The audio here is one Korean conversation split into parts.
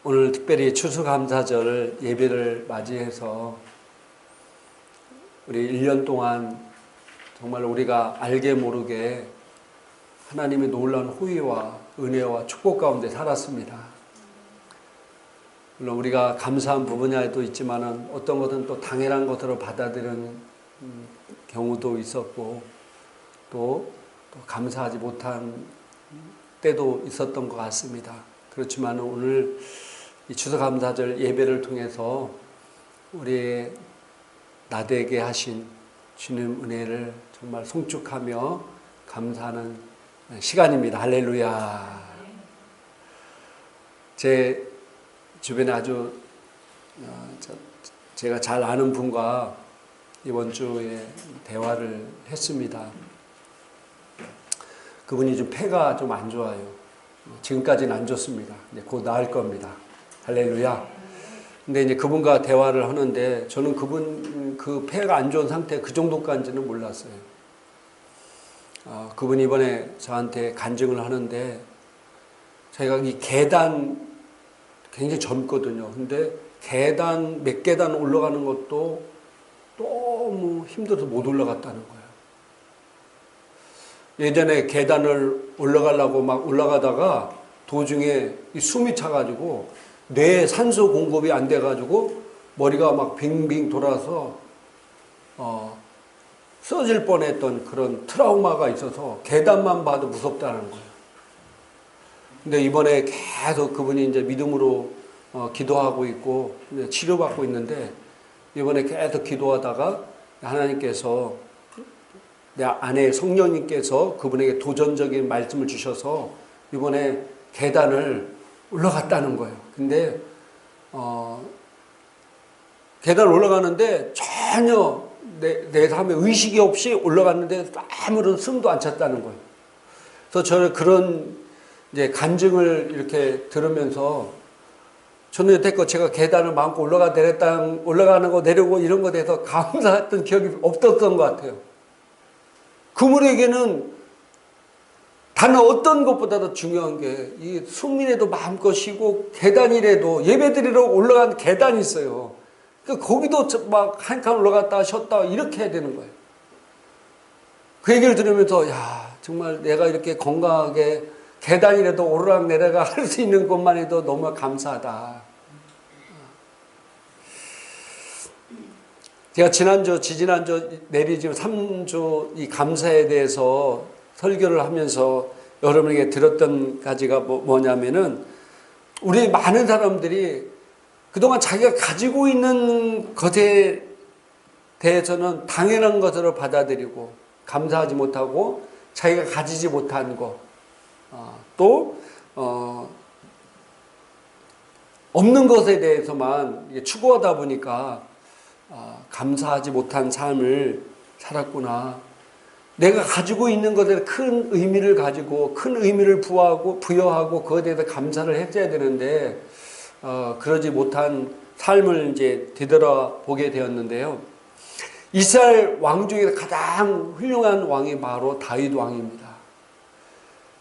오늘 특별히 추수감사절 예배를 맞이해서 우리 1년 동안 정말 우리가 알게 모르게 하나님의 놀라운 호의와 은혜와 축복 가운데 살았습니다. 물론 우리가 감사한 부분야도 있지만은 어떤 것은 또 당연한 것으로 받아들이는 경우도 있었고 또 감사하지 못한 때도 있었던 것 같습니다. 그렇지만 오늘 이 추수감사절 예배를 통해서 우리의 나되게 하신 주님 은혜를 정말 송축하며 감사하는 시간입니다. 할렐루야. 제 주변에 아주 제가 잘 아는 분과 이번 주에 대화를 했습니다. 그분이 좀 폐가 좀 안 좋아요. 지금까지는 안 좋습니다. 이제 곧 나을 겁니다. 할렐루야. 근데 이제 그분과 대화를 하는데 저는 그분 그 폐가 안 좋은 상태 그 정도까지는 몰랐어요. 그분이 이번에 저한테 간증을 하는데 저희가 이 계단 굉장히 젊거든요. 근데 계단 몇 계단 올라가는 것도 너무 힘들어서 못 올라갔다는 거예요. 예전에 계단을 올라가려고 막 올라가다가 도중에 숨이 차가지고 뇌에 산소 공급이 안 돼가지고 머리가 막 빙빙 돌아서 쓰러질 뻔했던 그런 트라우마가 있어서 계단만 봐도 무섭다는 거예요. 근데 이번에 계속 그분이 이제 믿음으로 기도하고 있고 치료받고 있는데 이번에 계속 기도하다가 하나님께서 내 아내 성령님께서 그분에게 도전적인 말씀을 주셔서 이번에 계단을 올라갔다는 거예요. 근데 계단을 올라가는데 전혀 내 삶에 의식이 없이 올라갔는데 아무런 숨도 안 찼다는 거예요. 그래서 저는 그런 이제 간증을 이렇게 들으면서 저는 여태껏 제가 계단을 마음껏 올라가는 거 내려오고 이런 것에 대해서 감사했던 기억이 없었던 것 같아요. 그분에게는 단 어떤 것보다도 중요한 게 이 숨이라도 마음껏 쉬고 계단이라도 예배드리러 올라간 계단이 있어요. 그러니까 거기도 막 한 칸 올라갔다 쉬었다 이렇게 해야 되는 거예요. 그 얘기를 들으면서 야 정말 내가 이렇게 건강하게 계단이라도 오르락 내려가 할 수 있는 것만 해도 너무 감사하다. 제가 지지난주 내리지금 3주 이 감사에 대해서 설교를 하면서 여러분에게 들었던 가지가 뭐냐면은 우리 많은 사람들이 그동안 자기가 가지고 있는 것에 대해서는 당연한 것으로 받아들이고 감사하지 못하고 자기가 가지지 못한 것 또 없는 것에 대해서만 추구하다 보니까 감사하지 못한 삶을 살았구나. 내가 가지고 있는 것에 큰 의미를 가지고 큰 의미를 부여하고 그것에 대해서 감사를 했어야 되는데 그러지 못한 삶을 이제 되돌아보게 되었는데요. 이스라엘 왕 중에 가장 훌륭한 왕이 바로 다윗 왕입니다.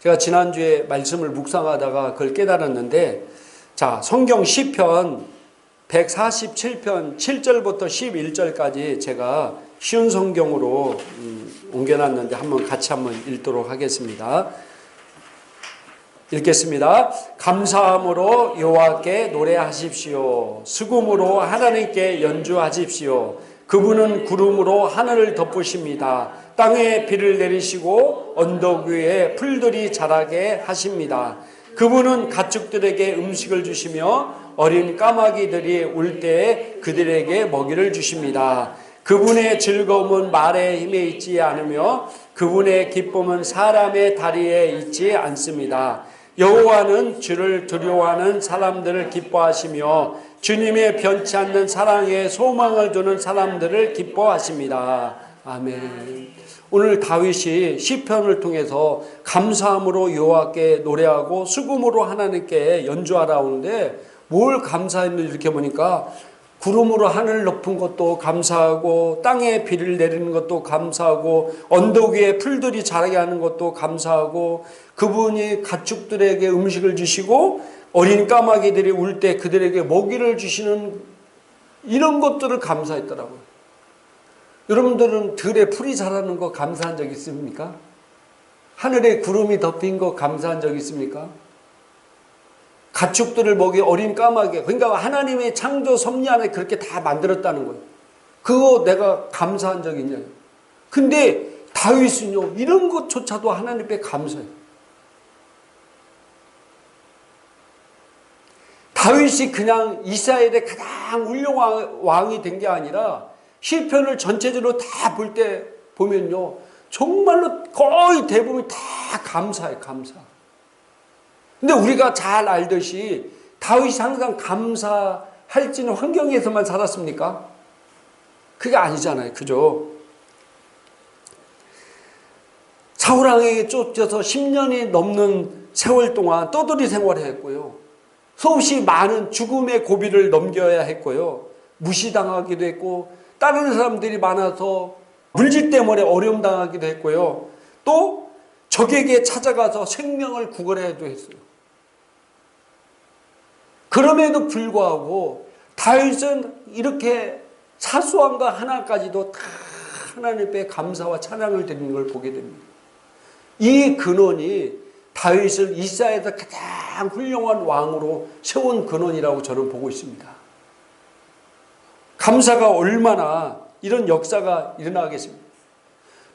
제가 지난주에 말씀을 묵상하다가 그걸 깨달았는데 자 성경 시편 147편 7절부터 11절까지 제가 쉬운 성경으로 옮겨놨는데 같이 한번 읽도록 하겠습니다. 읽겠습니다. 감사함으로 여호와께 노래하십시오. 수금으로 하나님께 연주하십시오. 그분은 구름으로 하늘을 덮으십니다. 땅에 비를 내리시고 언덕 위에 풀들이 자라게 하십니다. 그분은 가축들에게 음식을 주시며 어린 까마귀들이 울 때에 그들에게 먹이를 주십니다. 그분의 즐거움은 말의 힘에 있지 않으며 그분의 기쁨은 사람의 다리에 있지 않습니다. 여호와는 주를 두려워하는 사람들을 기뻐하시며 주님의 변치 않는 사랑에 소망을 두는 사람들을 기뻐하십니다. 아멘. 오늘 다윗이 시편을 통해서 감사함으로 여호와께 노래하고 수금으로 하나님께 연주하라 하는데 뭘 감사했는지 이렇게 보니까 구름으로 하늘을 높은 것도 감사하고 땅에 비를 내리는 것도 감사하고 언덕 위에 풀들이 자라게 하는 것도 감사하고 그분이 가축들에게 음식을 주시고 어린 까마귀들이 울 때 그들에게 먹이를 주시는 이런 것들을 감사했더라고요. 여러분들은 들에 풀이 자라는 거 감사한 적 있습니까? 하늘에 구름이 덮인 거 감사한 적 있습니까? 가축들을 먹이 어린 까마귀, 그러니까 하나님의 창조 섭리 안에 그렇게 다 만들었다는 거예요. 그거 내가 감사한 적 있냐요. 근데 다윗은요, 이런 것조차도 하나님께 감사해요. 다윗이 그냥 이스라엘의 가장 훌륭한 왕이 된 게 아니라 시편을 전체적으로 다 볼 때 보면요, 정말로 거의 대부분이 다 감사해요. 감사. 근데 우리가 잘 알듯이 다윗이 항상 감사할 수 있는 환경에서만 살았습니까? 그게 아니잖아요. 그죠? 사울왕에게 쫓겨서 10년이 넘는 세월 동안 떠돌이 생활을 했고요. 수없이 많은 죽음의 고비를 넘겨야 했고요. 무시당하기도 했고, 다른 사람들이 많아서 물질 때문에 어려움 당하기도 했고요. 또 적에게 찾아가서 생명을 구걸해야도 했어요. 그럼에도 불구하고 다윗은 이렇게 사소한 것 하나까지도 다 하나님께 감사와 찬양을 드리는 걸 보게 됩니다. 이 근원이 다윗을 이스라엘에서 가장 훌륭한 왕으로 세운 근원이라고 저는 보고 있습니다. 감사가 얼마나 이런 역사가 일어나겠습니까?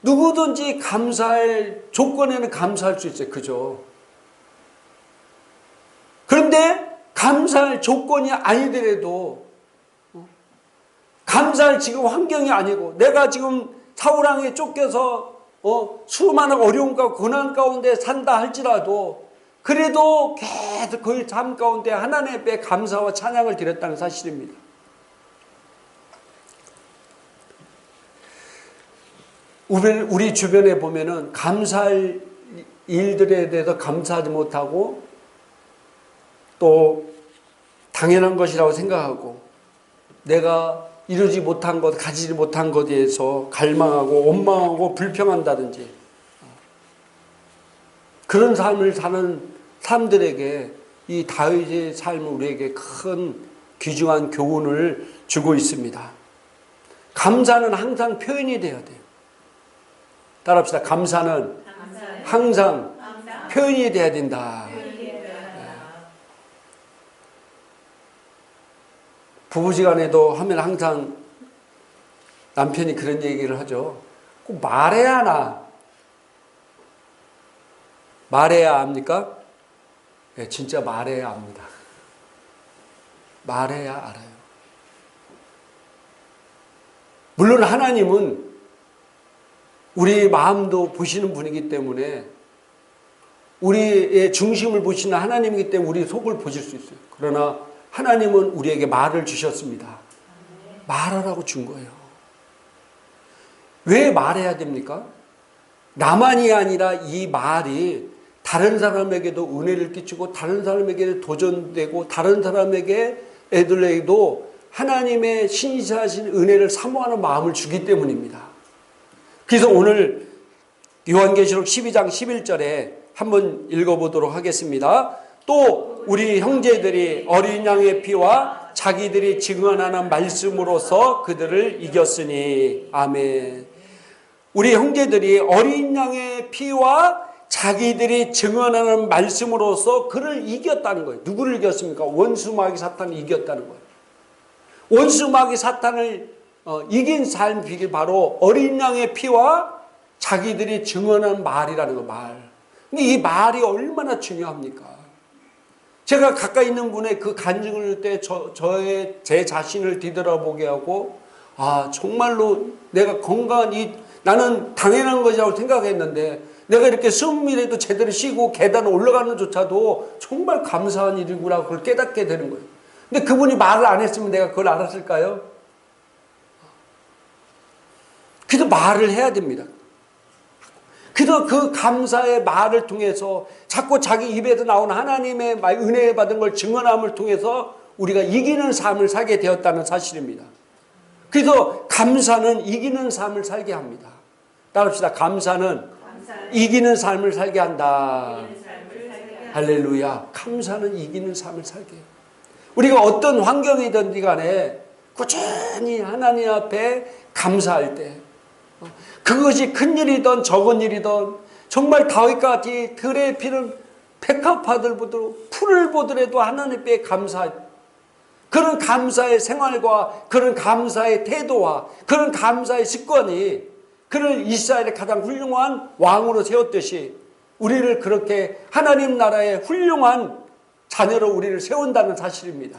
누구든지 감사할 조건에는 감사할 수 있어요. 그죠? 그런데 감사할 조건이 아니더라도, 감사할 지금 환경이 아니고, 내가 지금 사울왕에 쫓겨서 수많은 어려움과 고난 가운데 산다 할지라도 그래도 계속 그 삶 가운데 하나님 앞에 감사와 찬양을 드렸다는 사실입니다. 우리 주변에 보면은 감사할 일들에 대해서 감사하지 못하고 또 당연한 것이라고 생각하고 내가 이루지 못한 것, 가지지 못한 것에 대해서 갈망하고 원망하고 불평한다든지, 그런 삶을 사는 사람들에게 이 다윗의 삶은 우리에게 큰 귀중한 교훈을 주고 있습니다. 감사는 항상 표현이 돼야 돼요. 따라합시다. 감사는 항상 표현이 돼야 된다. 부부지간에도 하면 항상 남편이 그런 얘기를 하죠. 꼭 말해야 하나? 말해야 합니까? 네, 진짜 말해야 합니다. 말해야 알아요. 물론 하나님은 우리 마음도 보시는 분이기 때문에, 우리의 중심을 보시는 하나님이기 때문에 우리 속을 보실 수 있어요. 그러나 하나님은 우리에게 말을 주셨습니다. 말하라고 준 거예요. 왜 말해야 됩니까? 나만이 아니라 이 말이 다른 사람에게도 은혜를 끼치고 다른 사람에게 도전되고 다른 사람에게 애들에게도 하나님의 신실하신 은혜를 사모하는 마음을 주기 때문입니다. 그래서 오늘 요한계시록 12장 11절에 한번 읽어보도록 하겠습니다. 또 우리 형제들이 어린 양의 피와 자기들이 증언하는 말씀으로서 그들을 이겼으니. 아멘. 우리 형제들이 어린 양의 피와 자기들이 증언하는 말씀으로서 그를 이겼다는 거예요. 누구를 이겼습니까? 원수 마귀 사탄을 이겼다는 거예요. 원수 마귀 사탄을 이긴 삶이 바로 어린 양의 피와 자기들이 증언한 말이라는 거, 말. 근데 이 말이 얼마나 중요합니까? 제가 가까이 있는 분의 그 간증을 때 제 자신을 뒤돌아보게 하고, 아, 정말로 내가 건강한 나는 당연한 것이라고 생각했는데, 내가 이렇게 숨이라도 제대로 쉬고 계단을 올라가는 조차도 정말 감사한 일이구나, 그걸 깨닫게 되는 거예요. 근데 그분이 말을 안 했으면 내가 그걸 알았을까요? 그래서 말을 해야 됩니다. 그래서 그 감사의 말을 통해서 자꾸 자기 입에서 나오는 하나님의 은혜 받은 걸 증언함을 통해서 우리가 이기는 삶을 살게 되었다는 사실입니다. 그래서 감사는 이기는 삶을 살게 합니다. 따라합시다. 감사는 이기는 삶을 살게 한다. 할렐루야. 감사는 이기는 삶을 살게 해요. 우리가 어떤 환경이든지 간에 꾸준히 하나님 앞에 감사할 때, 그것이 큰 일이든 적은 일이든, 정말 다윗같이 들에 피는 백합화들보다 풀을 보더라도 하나님 앞에 감사할, 그런 감사의 생활과 그런 감사의 태도와 그런 감사의 습관이 그를 이스라엘의 가장 훌륭한 왕으로 세웠듯이 우리를 그렇게 하나님 나라의 훌륭한 자녀로 우리를 세운다는 사실입니다.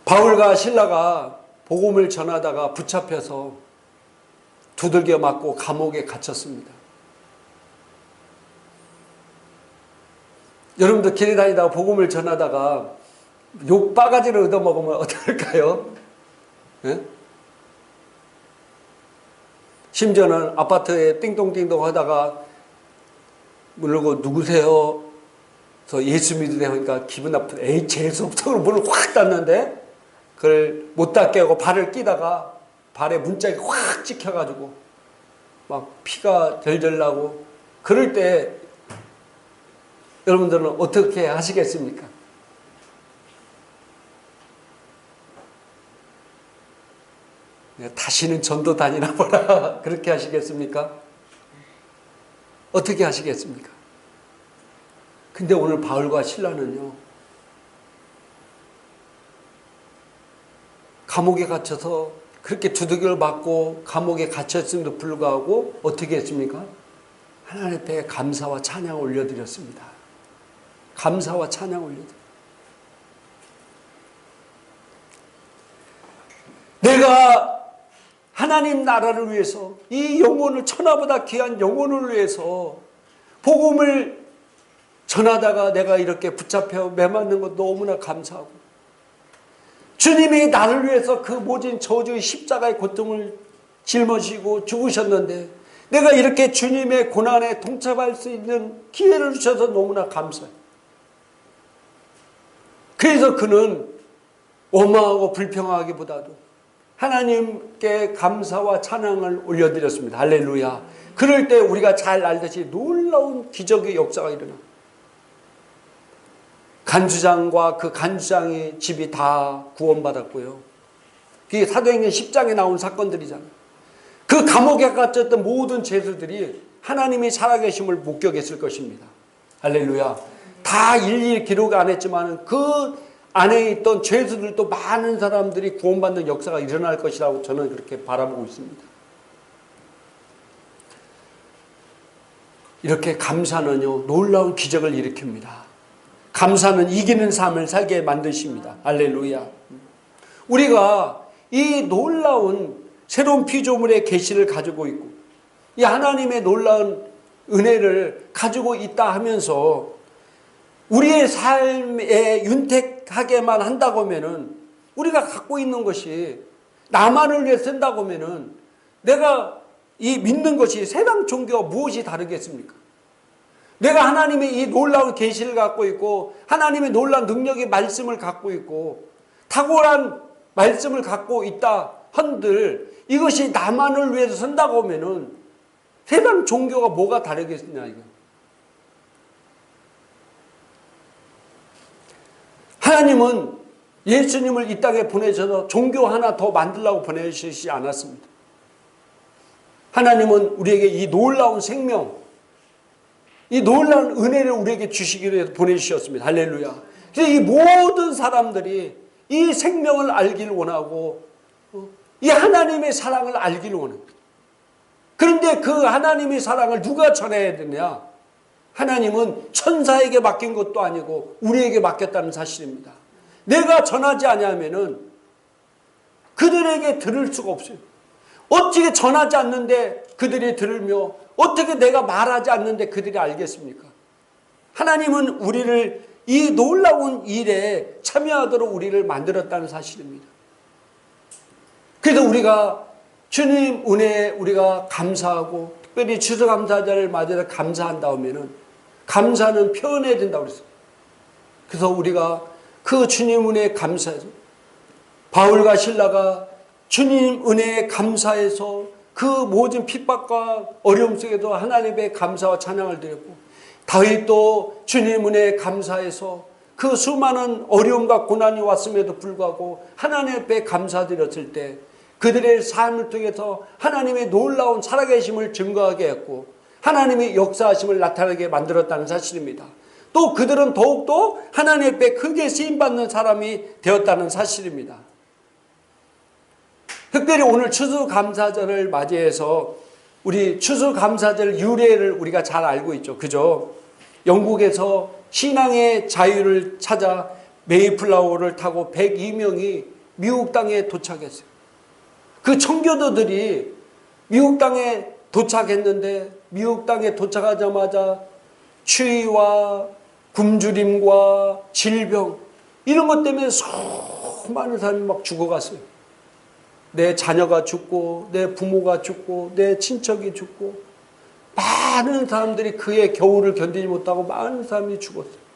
바울과 실라가 복음을 전하다가 붙잡혀서 두들겨 맞고 감옥에 갇혔습니다. 여러분도 길에 다니다가 복음을 전하다가 욕 바가지를 얻어먹으면 어떨까요? 네? 심지어는 아파트에 띵동띵동 하다가 물고 누구세요? 그래서 예수 믿으세요 하니까 기분 나쁜, 에이 재수없어 문을 확 닫는데 그걸 못 닫게 하고 발을 끼다가 발에 문짝이 확 찍혀가지고 막 피가 절절 나고, 그럴 때 여러분들은 어떻게 하시겠습니까? 다시는 전도 다니나 보라 그렇게 하시겠습니까? 어떻게 하시겠습니까? 근데 오늘 바울과 실라는요, 감옥에 갇혀서 그렇게 두들겨를 맞고 감옥에 갇혔음에도 불구하고 어떻게 했습니까? 하나님 앞에 감사와 찬양을 올려드렸습니다. 감사와 찬양을 올려드렸습니다. 내가 하나님 나라를 위해서, 이 영혼을, 천하보다 귀한 영혼을 위해서 복음을 전하다가 내가 이렇게 붙잡혀 매맞는 것 너무나 감사하고, 주님이 나를 위해서 그 모진 저주의 십자가의 고통을 짊어지고 죽으셨는데 내가 이렇게 주님의 고난에 동참할 수 있는 기회를 주셔서 너무나 감사해요. 그래서 그는 원망하고 불평하기보다도 하나님께 감사와 찬양을 올려드렸습니다. 할렐루야. 그럴 때 우리가 잘 알듯이 놀라운 기적의 역사가 일어나. 간수장과 그 간수장의 집이 다 구원받았고요. 그게 사도행전 10장에 나온 사건들이잖아요. 그 감옥에 갇혔던 모든 죄수들이 하나님이 살아계심을 목격했을 것입니다. 할렐루야. 다 일일이 기록 안 했지만 그 안에 있던 죄수들도 많은 사람들이 구원받는 역사가 일어날 것이라고 저는 그렇게 바라보고 있습니다. 이렇게 감사는요, 놀라운 기적을 일으킵니다. 감사는 이기는 삶을 살게 만드십니다. 할렐루야. 우리가 이 놀라운 새로운 피조물의 계시를 가지고 있고 이 하나님의 놀라운 은혜를 가지고 있다 하면서 우리의 삶에 윤택하게만 한다고 하면은, 우리가 갖고 있는 것이 나만을 위해 쓴다고 하면은 내가 이 믿는 것이 세상 종교와 무엇이 다르겠습니까? 내가 하나님의 이 놀라운 계시를 갖고 있고 하나님의 놀라운 능력의 말씀을 갖고 있고 탁월한 말씀을 갖고 있다 한들 이것이 나만을 위해서 쓴다고 하면은 세상 종교가 뭐가 다르겠느냐 이거. 하나님은 예수님을 이 땅에 보내셔서 종교 하나 더 만들려고 보내주시지 않았습니다. 하나님은 우리에게 이 놀라운 생명, 이 놀라운 은혜를 우리에게 주시기 위해서 보내주셨습니다. 할렐루야. 그래서 이 모든 사람들이 이 생명을 알기를 원하고 이 하나님의 사랑을 알기를 원합니다. 그런데 그 하나님의 사랑을 누가 전해야 되냐? 하나님은 천사에게 맡긴 것도 아니고 우리에게 맡겼다는 사실입니다. 내가 전하지 아니하면은 그들에게 들을 수가 없어요. 어떻게 전하지 않는데 그들이 들으며 어떻게 내가 말하지 않는데 그들이 알겠습니까? 하나님은 우리를 이 놀라운 일에 참여하도록 우리를 만들었다는 사실입니다. 그래서 우리가 주님 은혜에 우리가 감사하고 특별히 추수감사절을 맞이해서 감사한다 하면은 감사는 표현해야 된다고 그랬어요. 그래서 우리가 그 주님 은혜에 감사해서 바울과 실라가 주님 은혜에 감사해서 그 모든 핍박과 어려움 속에도 하나님의 감사와 찬양을 드렸고, 다윗도 주님 은혜에 감사해서 그 수많은 어려움과 고난이 왔음에도 불구하고 하나님 앞에 감사드렸을 때 그들의 삶을 통해서 하나님의 놀라운 살아계심을 증거하게 했고 하나님의 역사하심을 나타나게 만들었다는 사실입니다. 또 그들은 더욱더 하나님 앞에 크게 쓰임받는 사람이 되었다는 사실입니다. 특별히 오늘 추수감사절을 맞이해서 우리 추수감사절 유래를 우리가 잘 알고 있죠. 그죠? 영국에서 신앙의 자유를 찾아 메이플라워를 타고 102명이 미국 땅에 도착했어요. 그 청교도들이 미국 땅에 도착했는데 미국 땅에 도착하자마자 추위와 굶주림과 질병 이런 것 때문에 수많은 사람이 막 죽어갔어요. 내 자녀가 죽고 내 부모가 죽고 내 친척이 죽고 많은 사람들이 그의 겨울을 견디지 못하고 많은 사람이 죽었어요.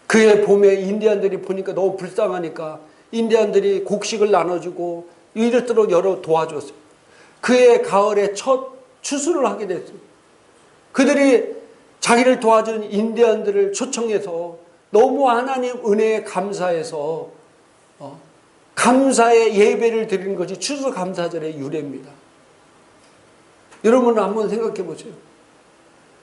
그의 봄에 인디안들이 보니까 너무 불쌍하니까 인디안들이 곡식을 나눠주고 이럴수록 여러 도와줬어요. 그의 가을에 첫 추수를 하게 됐어요. 그들이 자기를 도와준 인디안들을 초청해서 너무 하나님 은혜에 감사해서 감사의 예배를 드리는 것이 추수감사절의 유래입니다. 여러분 한번 생각해 보세요.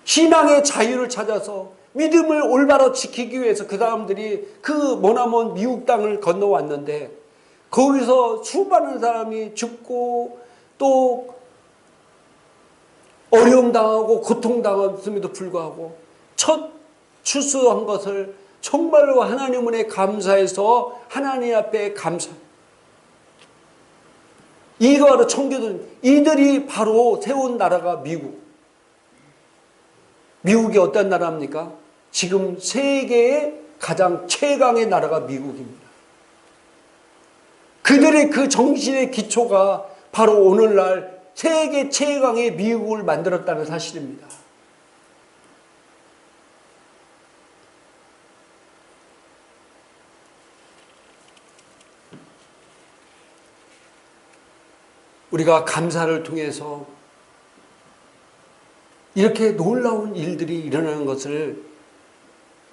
신앙의 자유를 찾아서 믿음을 올바로 지키기 위해서 그 사람들이 그 머나먼 미국 땅을 건너왔는데 거기서 수많은 사람이 죽고 또 어려움 당하고 고통 당했음에도 불구하고 첫 추수한 것을 정말로 하나님 은혜에 감사해서 하나님 앞에 감사. 이거 바로 청교도 이들이 바로 세운 나라가 미국. 미국이 어떤 나라입니까? 지금 세계의 가장 최강의 나라가 미국입니다. 그들의 그 정신의 기초가 바로 오늘날 세계 최강의 미국을 만들었다는 사실입니다. 우리가 감사를 통해서 이렇게 놀라운 일들이 일어나는 것을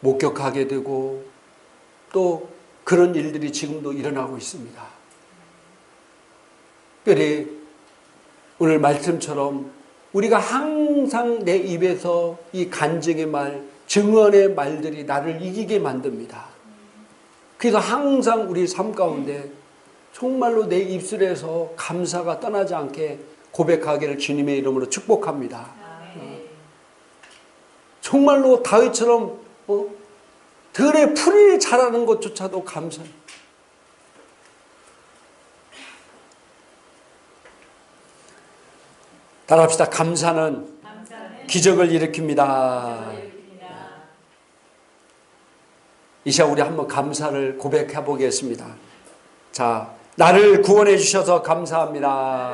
목격하게 되고 또 그런 일들이 지금도 일어나고 있습니다. 특별히 오늘 말씀처럼 우리가 항상 내 입에서 이 간증의 말, 증언의 말들이 나를 이기게 만듭니다. 그래서 항상 우리 삶 가운데 정말로 내 입술에서 감사가 떠나지 않게 고백하기를 주님의 이름으로 축복합니다. 정말로 다윗처럼 들의 풀이 자라는 것조차도 감사해요. 따라합시다. 감사는 기적을 일으킵니다. 이 시간 우리 한번 감사를 고백해 보겠습니다. 자, 나를 구원해 주셔서 감사합니다.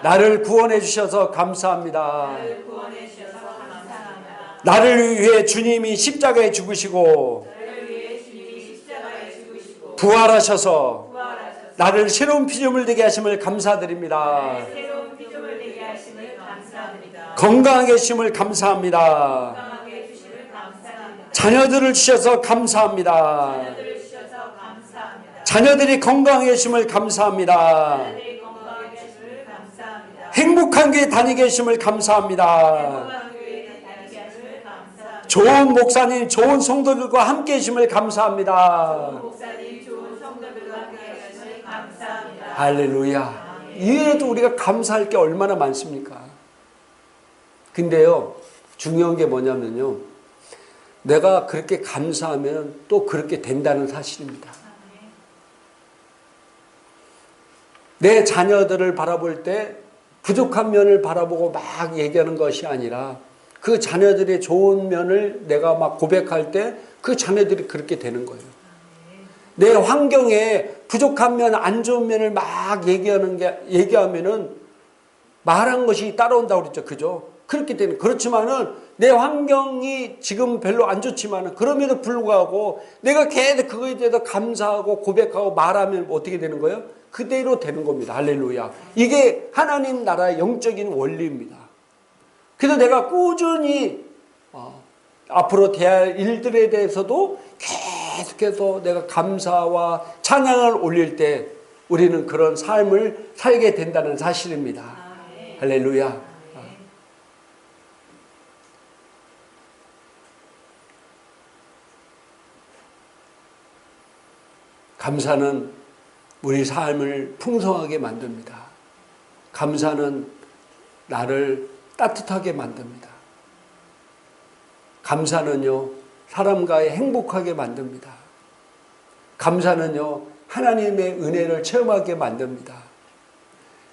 나를 구원해 주셔서 감사합니다. 나를 위해 주님이 십자가에 죽으시고 부활하셔서 나를 새로운 피조물 되게 하심을 감사드립니다. 건강하게 하심을 감사합니다. 자녀들을 주셔서 감사합니다. 자녀들이 건강하게 하심을 감사합니다. 행복한 교회 다니게 하심을 감사합니다. 좋은 목사님, 좋은 성도들과 함께 하심을 감사합니다. 할렐루야. 이외에도 우리가 감사할 게 얼마나 많습니까? 근데요, 중요한 게 뭐냐면요, 내가 그렇게 감사하면 또 그렇게 된다는 사실입니다. 내 자녀들을 바라볼 때 부족한 면을 바라보고 막 얘기하는 것이 아니라 그 자녀들의 좋은 면을 내가 막 고백할 때 그 자녀들이 그렇게 되는 거예요. 내 환경에 부족한 면, 안 좋은 면을 막 얘기하면은 말한 것이 따라온다고 그랬죠. 그죠? 그렇기 때문에 그렇지만은 내 환경이 지금 별로 안 좋지만은 그럼에도 불구하고 내가 계속 그거에 대해서 감사하고 고백하고 말하면 어떻게 되는 거예요? 그대로 되는 겁니다. 할렐루야. 이게 하나님 나라의 영적인 원리입니다. 그래서 내가 꾸준히 앞으로 대할 일들에 대해서도 계속해서 내가 감사와 찬양을 올릴 때 우리는 그런 삶을 살게 된다는 사실입니다. 할렐루야. 감사는 우리 삶을 풍성하게 만듭니다. 감사는 나를 따뜻하게 만듭니다. 감사는요, 사람과의 행복하게 만듭니다. 감사는요, 하나님의 은혜를 체험하게 만듭니다.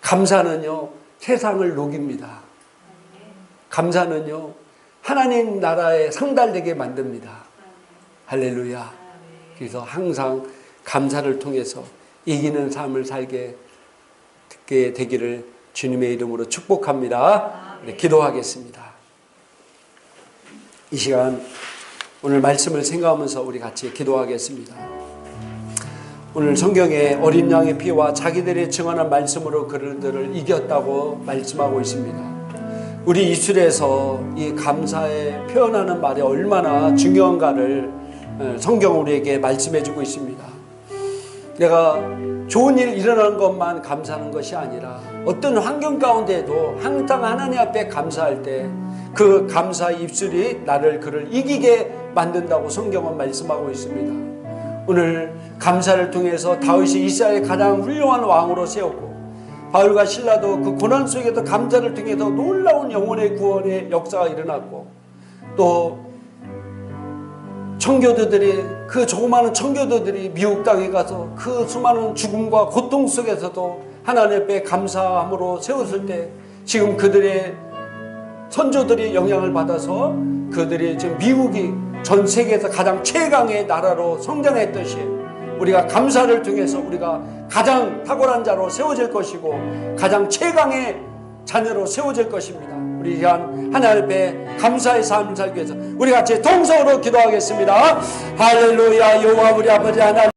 감사는요, 세상을 녹입니다. 감사는요, 하나님 나라에 상달되게 만듭니다. 할렐루야. 그래서 항상 감사를 통해서 이기는 삶을 살게 되기를 주님의 이름으로 축복합니다. 네, 기도하겠습니다. 이 시간 오늘 말씀을 생각하면서 우리 같이 기도하겠습니다. 오늘 성경에 어린 양의 피와 자기들이 증언한 말씀으로 그들을 이겼다고 말씀하고 있습니다. 우리 이술에서 이 감사에 표현하는 말이 얼마나 중요한가를 성경 우리에게 말씀해 주고 있습니다. 내가 좋은 일 일어나는 것만 감사하는 것이 아니라 어떤 환경 가운데에도 항상 하나님 앞에 감사할 때 그 감사의 입술이 그를 이기게 만든다고 성경은 말씀하고 있습니다. 오늘 감사를 통해서 다윗이 이스라엘의 가장 훌륭한 왕으로 세웠고 바울과 신라도 그 고난 속에서 감사를 통해서 놀라운 영혼의 구원의 역사가 일어났고 또 청교도들이 그 조그마한 청교도들이 미국 땅에 가서 그 수많은 죽음과 고통 속에서도 하나님 앞에 감사함으로 세웠을 때 지금 그들의 선조들이 영향을 받아서 그들이 지금 미국이 전 세계에서 가장 최강의 나라로 성장했듯이 우리가 감사를 통해서 우리가 가장 탁월한 자로 세워질 것이고 가장 최강의 자녀로 세워질 것입니다. 우리 하나님 앞에 감사의 삶을 살기 위해서 우리 같이 동성으로 기도하겠습니다. 할렐루야. 여호와 우리 아버지 하나님